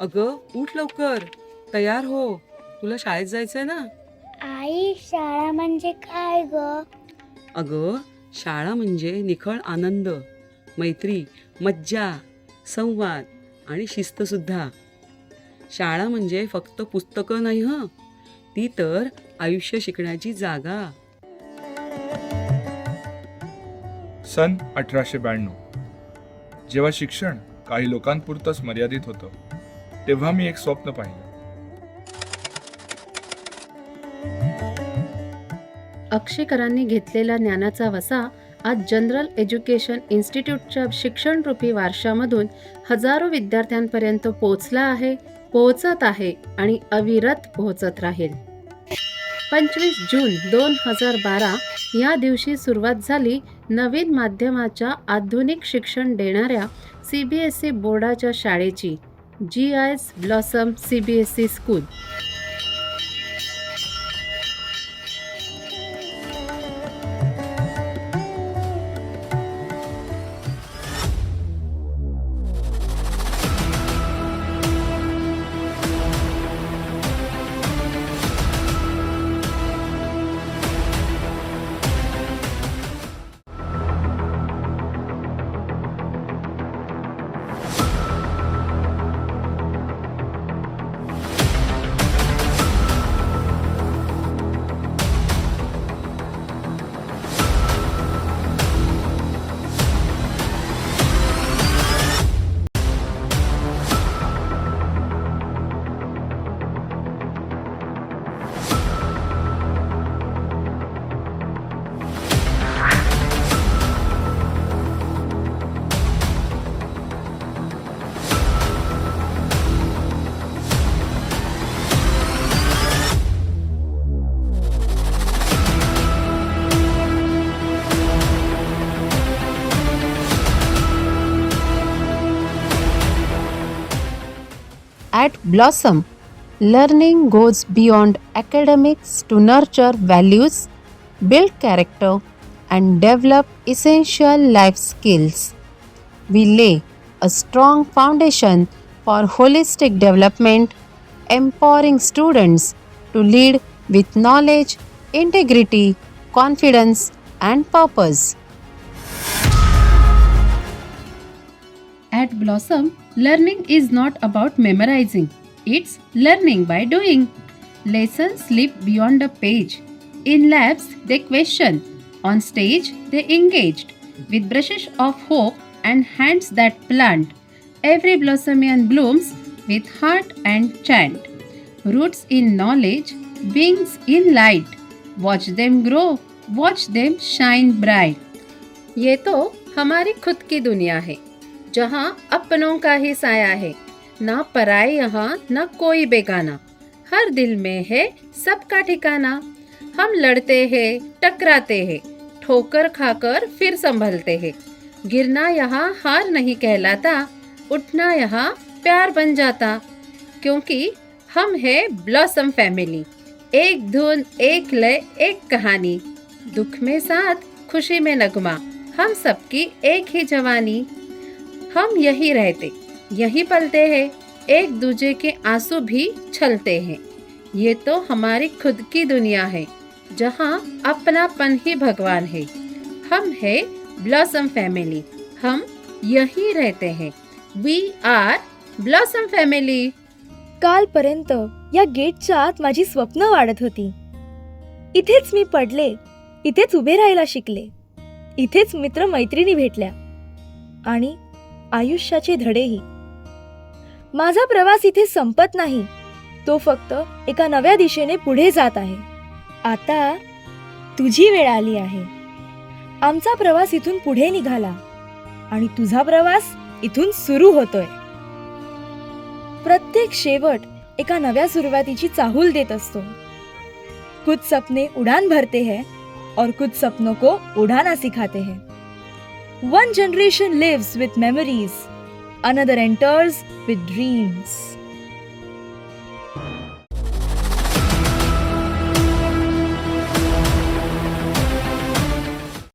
अगं उठ लवकर, तयार हो, तुला शाळेत जायचंय ना. आई, शाळा म्हणजे काय ग? अगं शाळा म्हणजे निखळ आनंद, मैत्री, मज्जा, संवाद आणि शिस्तसुद्धा. शाळा म्हणजे फक्त पुस्तकं नाही हं, ती तर आयुष्य शिकण्याची जागा. सन 1892. जेव्हा शिक्षण काही लोकांपुरतंच मर्यादित होतं, तेव्हा मी एक स्वप्न पाहिलं. अक्षयकरांनी घेतलेला ज्ञानाचा वसा आज जनरल एज्युकेशन इन्स्टिट्यूटच्या शिक्षणरूपी वारशामधून हजारो विद्यार्थ्यांपर्यंत पोहोचला आहे, पोहोचत आहे आणि अविरत पोहोचत राहील. 25 जून 2012 या दिवशी सुरुवात झाली नवीन माध्यमाच्या आधुनिक शिक्षण देणाऱ्या CBSE बोर्डाच्या शाळेची, GI's blossom CBSE school. At Blossom, learning goes beyond academics to nurture values, build character, and develop essential life skills. We lay a strong foundation for holistic development, empowering students to lead with knowledge, integrity, confidence, and purpose. At Blossom, learning is not about memorizing, it's learning by doing. Lessons live beyond a page. In labs, they question. On stage, they engaged. With brushes of hope and hands that plant, every blossomian blooms with heart and chant. Roots in knowledge, wings in light. Watch them grow, watch them shine bright. ये तो हमारी खुद की दुनिया है, जहाँ अपनों का ही साया है, ना पराए यहाँ ना कोई बेगाना, हर दिल में है सबका ठिकाना. हम लड़ते हैं, टकराते हैं, ठोकर खाकर फिर संभलते हैं. गिरना यहाँ हार नहीं कहलाता, उठना यहाँ प्यार बन जाता, क्योंकि हम है ब्लॉसम फैमिली. एक धुन, एक लय, एक कहानी, दुख में साथ, खुशी में नगमा, हम सबकी एक ही जवानी. हम यही रहते, यही पलते हैं, एक दूजे के आंसू भी छलते हैं. ये तो हमारी खुद की दुनिया है, जहाँ अपनापन ही भगवान है. हम है ब्लॉसम फैमिली, हम यही रहते हैं. We are blossom family. कालपर्यंत या गेटच्या आत माझी स्वप्न वाढत होती. इथेच मी पडले, इथेच उभे राहायला शिकले, इथेच मित्र मैत्रिणी भेटल्या आणि आयुष्याचे धडेही. माझा प्रवास इथे संपत नाही, तो फक्त एका नव्या दिशेने पुढे जात आहे. आता तुझी वेळ आली आहे. आमचा प्रवास इथून पुढे निघाला आणि तुझा प्रवास इथून सुरू होतोय. प्रत्येक शेवट एका नव्या सुरुवातीची चाहूल देत असतो. कुछ सपने उड़ान भरते हैं और कुछ सपनों को उड़ाना सिखाते हैं. One generation lives with memories, another enters with dreams.